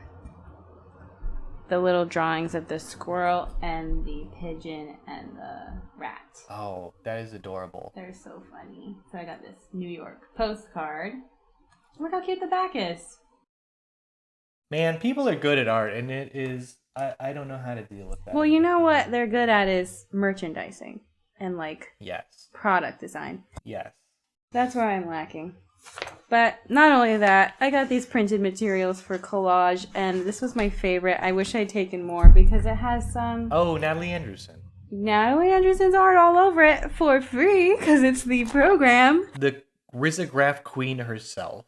little drawings of the squirrel and the pigeon and the rat. Oh, that is adorable. They're so funny. So I got this New York postcard. Look how cute the back is. Man, people are good at art, and it is, I don't know how to deal with that. Well, you know what they're good at is merchandising and yes, product design. Yes. That's where I'm lacking. But not only that, I got these printed materials for collage, and this was my favorite. I wish I'd taken more because it has some... Oh, Natalie Anderson. Natalie Anderson's art all over it for free because it's the program. The risograph queen herself.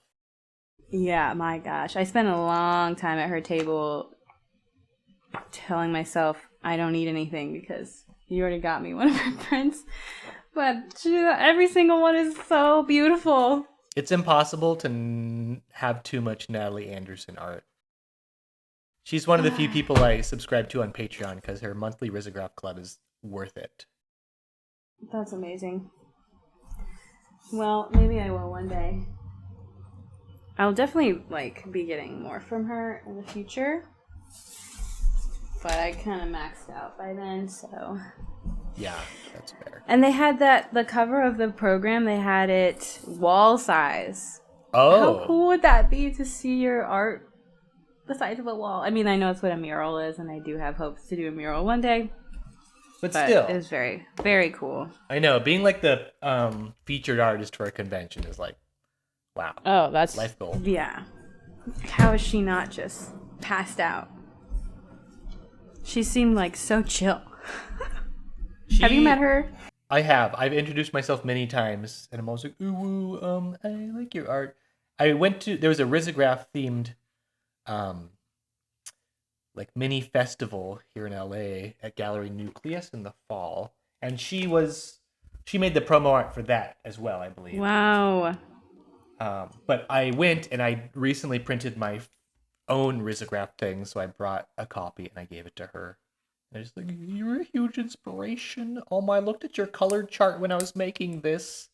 Yeah, my gosh. I spent a long time at her table telling myself I don't need anything because you already got me one of her prints. But every single one is so beautiful. It's impossible to have too much Natalie Anderson art. She's one of the few people I subscribe to on Patreon because her monthly risograph club is worth it. That's amazing. Well, maybe I will one day. I'll definitely be getting more from her in the future. But I kind of maxed out by then, so... Yeah, that's fair. And they had the cover of the program, they had it wall size. Oh. How cool would that be to see your art the size of a wall? I mean, I know it's what a mural is, and I do have hopes to do a mural one day. But still. It was very, very cool. I know. Being the featured artist for a convention is wow. Oh, that's... life goal. Yeah. How is she not just passed out? She seemed so chill. Have you met her? I have. I've introduced myself many times, and I'm always like, ooh, I like your art. I went to, there was a risograph themed, mini festival here in LA at Gallery Nucleus in the fall, and she made the promo art for that as well, I believe. Wow. But I went and I recently printed my own risograph thing, so I brought a copy and I gave it to her. I was like, you're a huge inspiration. I looked at your color chart when I was making this.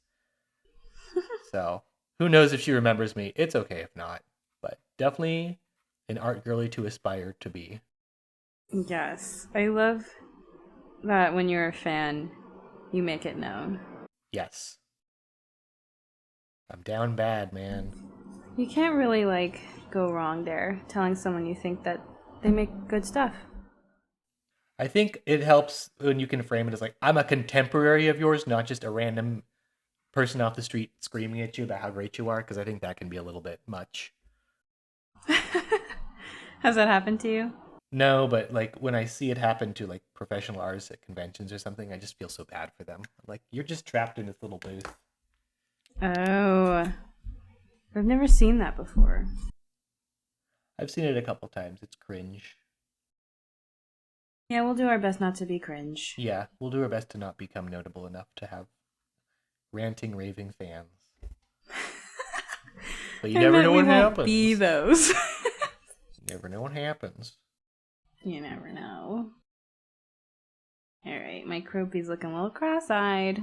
So, who knows if she remembers me. It's okay if not. But definitely an art girly to aspire to be. Yes. I love that when you're a fan, you make it known. Yes. I'm down bad, man. You can't really, go wrong there, telling someone you think that they make good stuff. I think it helps when you can frame it as like, I'm a contemporary of yours, not just a random person off the street screaming at you about how great you are, because I think that can be a little bit much. Has that happened to you? No, but like when I see it happen to like professional artists at conventions or something, I just feel so bad for them. I'm like, you're just trapped in this little booth. Oh, I've never seen that before. I've seen it a couple times. It's cringe. Yeah, we'll do our best not to be cringe. Yeah, we'll do our best to not become notable enough to have ranting, raving fans. But you never know what happens. Be those. You never know what happens. You never know. All right, my croupie's looking a little cross-eyed.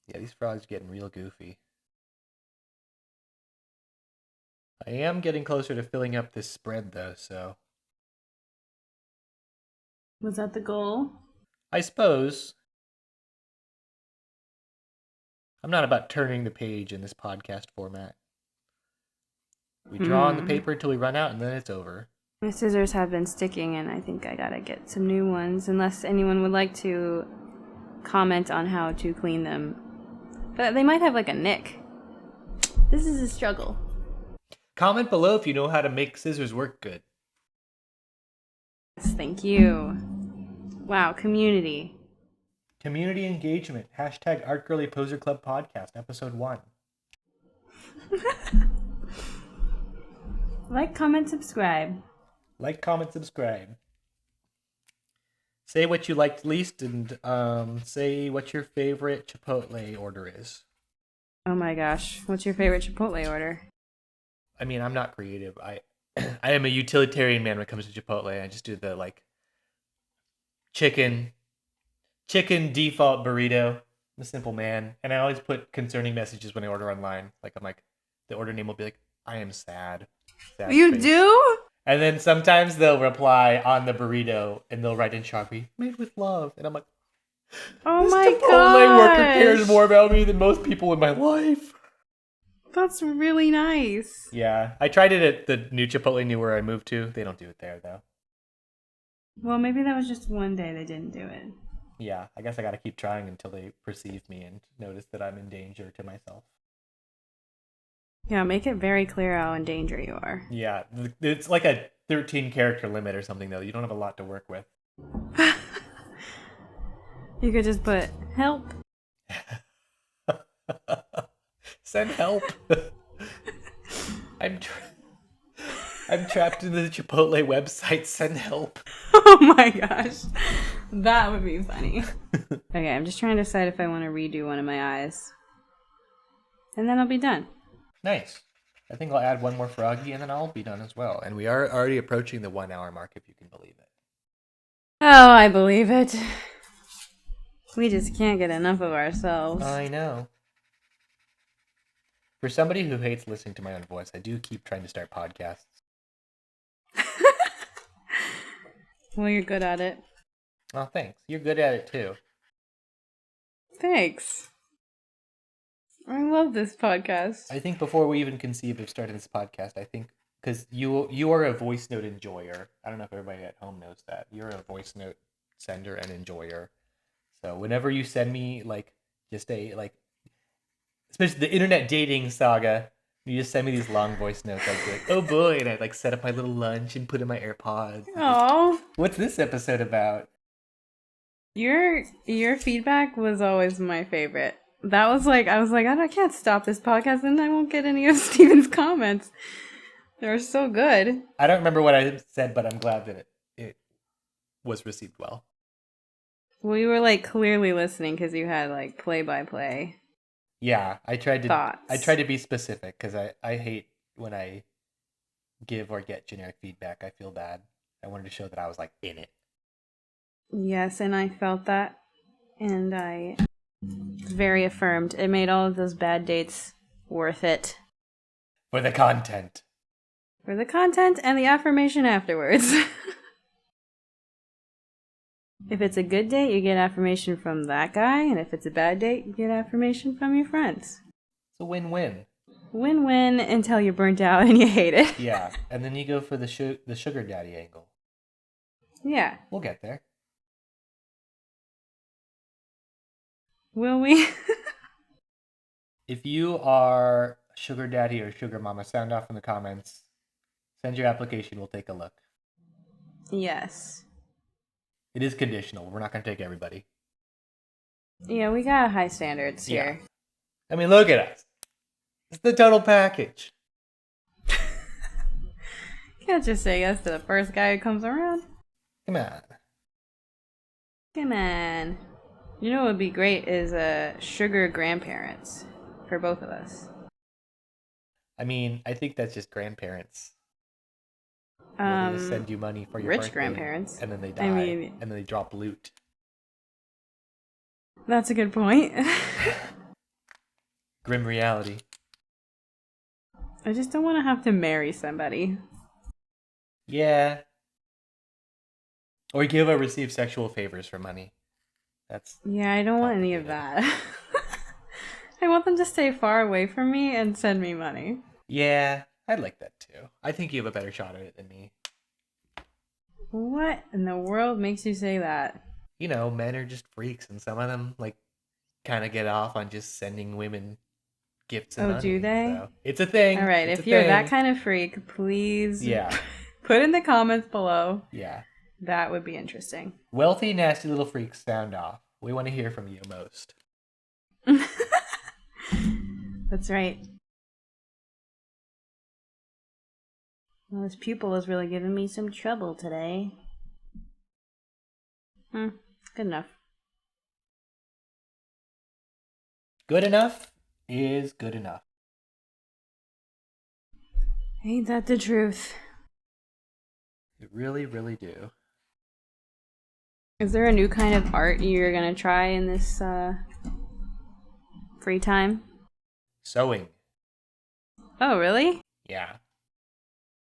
Yeah, these frogs are getting real goofy. I am getting closer to filling up this spread, though, so... Was that the goal? I suppose. I'm not about turning the page in this podcast format. We draw on the paper until we run out, and then it's over. My scissors have been sticking, and I think I gotta get some new ones, unless anyone would like to comment on how to clean them. But they might have like a nick. This is a struggle. Comment below if you know how to make scissors work good. Yes, thank you. Wow, community. Community engagement. Hashtag Art Girly Poser Club Podcast, episode 1. Like, comment, subscribe. Like, comment, subscribe. Say what you liked least, and say what your favorite Chipotle order is. Oh my gosh, what's your favorite Chipotle order? I mean, I'm not creative. I am a utilitarian man when it comes to Chipotle. I just do the like chicken default burrito. I'm a simple man, and I always put concerning messages when I order online. Like I'm like, the order name will be like, I am sad. You face. do? And then sometimes they'll reply on the burrito, and they'll write in Sharpie, made with love. And I'm like, oh this my Chipotle worker gosh. cares more about me than most people in my life. That's really nice. Yeah, I tried it at the new Chipotle near where I moved to. They don't do it there, though. Well, maybe that was just one day they didn't do it. Yeah, I guess I gotta keep trying until they perceive me and notice that I'm in danger to myself. Yeah, make it very clear how in danger you are. Yeah, it's like a 13 character limit or something, though. You don't have a lot to work with. You could just put, help. Send help. I'm trapped in the Chipotle website. Send help. Oh my gosh. That would be funny. Okay, I'm just trying to decide if I want to redo one of my eyes. And then I'll be done. Nice. I think I'll add one more froggy and then I'll be done as well. And we are already approaching the 1 hour mark, if you can believe it. Oh, I believe it. We just can't get enough of ourselves. I know. For somebody who hates listening to my own voice, I do keep trying to start podcasts. Well, you're good at it. Oh, thanks. You're good at it, too. Thanks. I love this podcast. I think before we even conceived of starting this podcast, I think, because you are a voice note enjoyer. I don't know if everybody at home knows that. You're a voice note sender and enjoyer. So whenever you send me, like, just a, like, especially the internet dating saga, you just send me these long voice notes. I'd be like, oh boy, and I'd like set up my little lunch and put in my AirPods. Aww. What's this episode about? Your feedback was always my favorite. That was like, I was like, I can't stop this podcast and I won't get any of Steven's comments. They were so good. I don't remember what I said, but I'm glad that it was received well. We were like clearly listening because you had like play-by-play. Yeah, I tried to thoughts. I tried to be specific because I hate when I give or get generic feedback. I feel bad. I wanted to show that I was like in it. Yes, and I felt that, and I very affirmed. It made all of those bad dates worth it. For the content. For the content and the affirmation afterwards. If it's a good date, you get affirmation from that guy, and if it's a bad date, you get affirmation from your friends. It's a win-win. Win-win until you're burnt out and you hate it. Yeah, and then you go for the sugar daddy angle. Yeah. We'll get there. Will we? If you are a sugar daddy or sugar mama, sound off in the comments. Send your application. We'll take a look. Yes. It is conditional. We're not going to take everybody. Yeah, we got high standards here. I mean, look at us. It's the total package. You can't just say yes to the first guy who comes around. Come on. Come on. You know what would be great is sugar grandparents for both of us. I mean, I think that's just grandparents. They just send you money for your rich birthday, grandparents. and then they die, and then they drop loot. That's a good point. Grim reality. I just don't want to have to marry somebody. Yeah. Or give or receive sexual favors for money. Yeah, I don't want any of that. I want them to stay far away from me and send me money. Yeah, I'd like that too. I think you have a better shot at it than me. What in the world makes you say that? You know, men are just freaks, and some of them kind of get off on just sending women gifts and money. Do they? So it's a thing. All right, if you're that kind of freak, please put in the comments below. Yeah. That would be interesting. Wealthy, nasty little freaks, sound off. We want to hear from you most. That's right. Well, this pupil is really giving me some trouble today. Good enough. Good enough is good enough. Ain't that the truth? You really, really do. Is there a new kind of art you're going to try in this free time? Sewing. Oh, really? Yeah.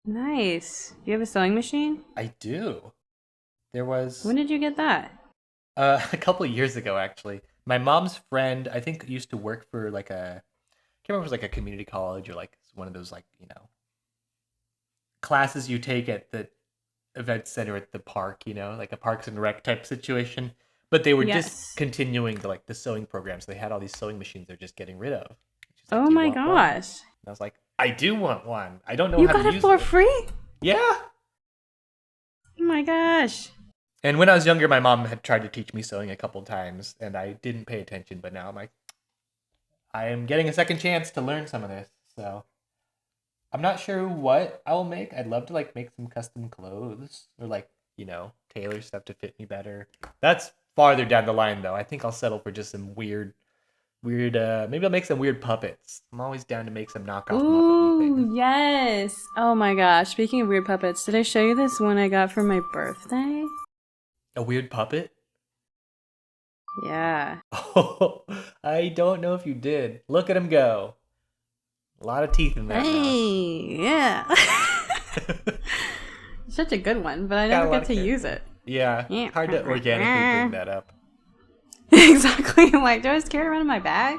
Nice. Do you have a sewing machine? I do. There was... When did you get that? A couple of years ago, actually. My mom's friend, I think, used to work for I can't remember if it was a community college or one of those classes you take at the event center at the park, like a Parks and Rec type situation. But they were discontinuing the sewing programs. They had all these sewing machines they're just getting rid of. Oh my gosh. And I was like, I do want one. I don't know how to use it. You got it for free? Yeah. Oh my gosh. And when I was younger, my mom had tried to teach me sewing a couple times, and I didn't pay attention. But now I'm like, I am getting a second chance to learn some of this. So I'm not sure what I will make. I'd love to make some custom clothes or tailor stuff to fit me better. That's farther down the line, though. I think I'll settle for just some weird. Maybe I'll make some weird puppets. I'm always down to make some knockoff Muppet things. Ooh, yes. Oh my gosh. Speaking of weird puppets, did I show you this one I got for my birthday? A weird puppet? Yeah. Oh, I don't know if you did. Look at him go. A lot of teeth in that. Hey, yeah. Such a good one, but I never get to use it. Yeah, hard to organically bring that up. Exactly. I'm like, do I just carry it around in my bag?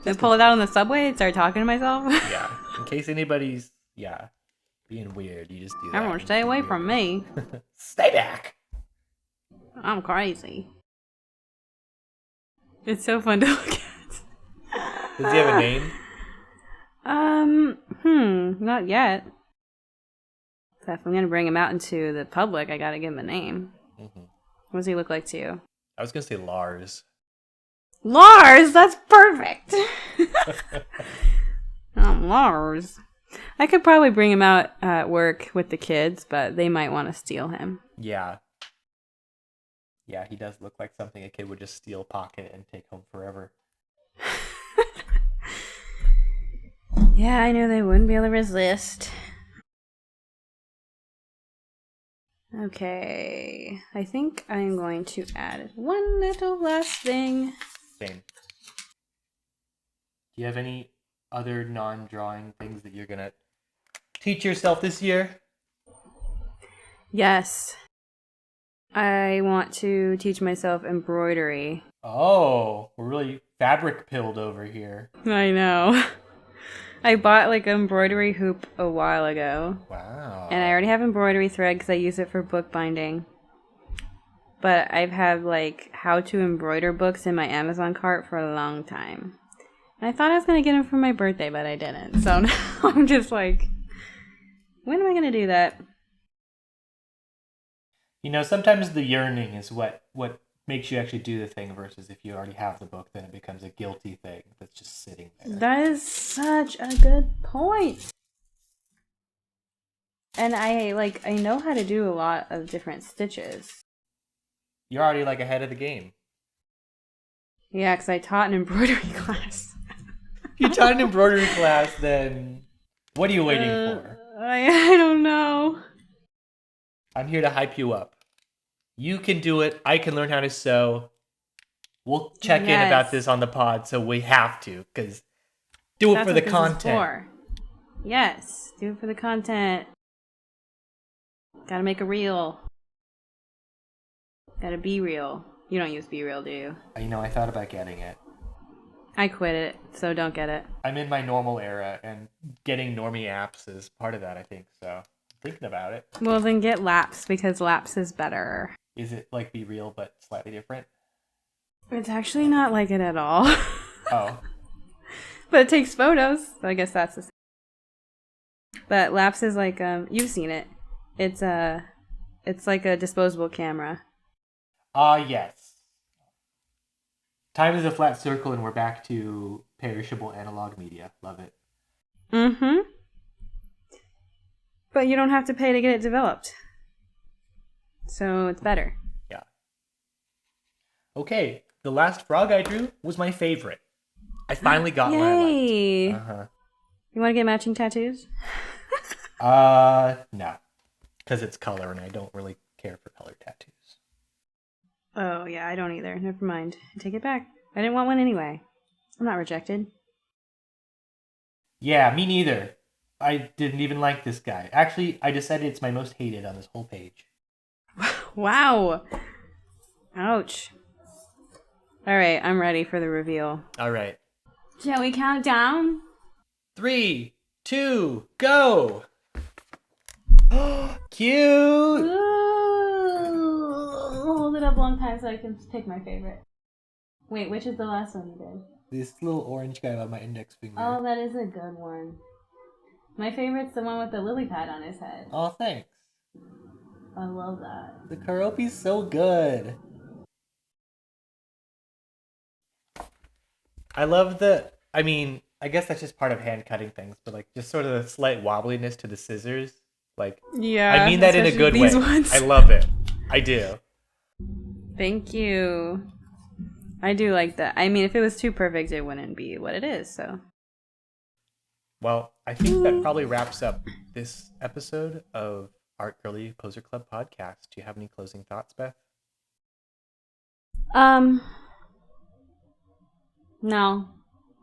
Just pull it out on the subway and start talking to myself? Yeah. In case anybody's, being weird, you just do that. Everyone stay away from me. Stay back. I'm crazy. It's so fun to look at. Does he have a name? Not yet. So if I'm gonna bring him out into the public, I gotta give him a name. Mm-hmm. What does he look like to you? I was gonna say Lars. Lars, that's perfect. Lars. I could probably bring him out at work with the kids, but they might want to steal him. Yeah. Yeah, he does look like something a kid would just steal, pocket, and take home forever. Yeah, I know they wouldn't be able to resist. Okay, I think I'm going to add one little last thing. Same. Do you have any other non-drawing things that you're gonna teach yourself this year? Yes. I want to teach myself embroidery. Oh, we're really fabric pilled over here. I know. I bought an embroidery hoop a while ago. Wow. And I already have embroidery thread because I use it for bookbinding. but I've had like how to embroider books in my Amazon cart for a long time. And I thought I was going to get them for my birthday, but I didn't. So now I'm just like, when am I going to do that? You know, sometimes the yearning is what makes you actually do the thing versus if you already have the book, then it becomes a guilty thing that's just sitting there. That is such a good point. And I know how to do a lot of different stitches. You're already like ahead of the game. Yeah, because I taught an embroidery class. You taught an embroidery class, then what are you waiting for? I don't know. I'm here to hype you up. You can do it. I can learn how to sew. We'll check in about this on the pod, so we have to, because do it for the content. Yes, do it for the content. Gotta make a reel. Gotta be real. You don't use Be Real, do you? You know, I thought about getting it. I quit it, so don't get it. I'm in my normal era, and getting normie apps is part of that, I think, so I'm thinking about it. Well, then get Laps, because Laps is better. Is it like Be Real, but slightly different? It's actually not like it at all. Oh. But it takes photos, so I guess that's the same. But Laps is like, you've seen it. It's like a disposable camera. Yes. Time is a flat circle and we're back to perishable analog media. Love it. Mm-hmm. But you don't have to pay to get it developed. So it's better. Yeah. Okay, the last frog I drew was my favorite. I finally got one I liked. Uh-huh. You want to get matching tattoos? No. Because it's color and I don't really care for colored tattoos. Oh, yeah, I don't either. Never mind. I take it back. I didn't want one anyway. I'm not rejected. Yeah, me neither. I didn't even like this guy. Actually, I decided it's my most hated on this whole page. Wow. Ouch. All right, I'm ready for the reveal. All right. Shall we count down? 3, 2, go! Cute! Hold it up one time so I can pick my favorite. Wait, which is the last one you did? This little orange guy on my index finger. Oh, that is a good one. My favorite's the one with the lily pad on his head. Oh, thanks. I love that. The Karopi's so good. I love I guess that's just part of hand cutting things, but like just sort of the slight wobbliness to the scissors. Like, yeah, I mean that in a good way. Ones. I love it. I do. Thank you. I do like that. I mean, if it was too perfect, it wouldn't be what it is, so. Well, I think that probably wraps up this episode of Art Girly Poser Club podcast. Do you have any closing thoughts, Beth? No.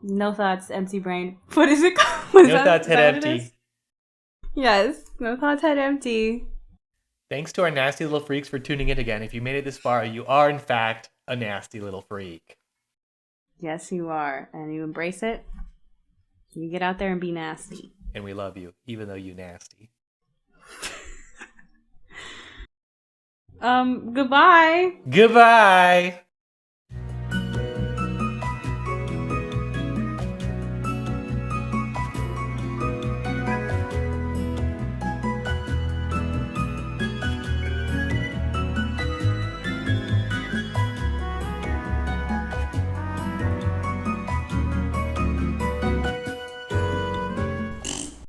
No thoughts, empty brain. What is it called? No thoughts, head empty. Yes, no thoughts, head empty. Thanks to our nasty little freaks for tuning in again. If you made it this far, you are, in fact, a nasty little freak. Yes, you are. And you embrace it. You get out there and be nasty. And we love you, even though you nasty. Goodbye. Goodbye.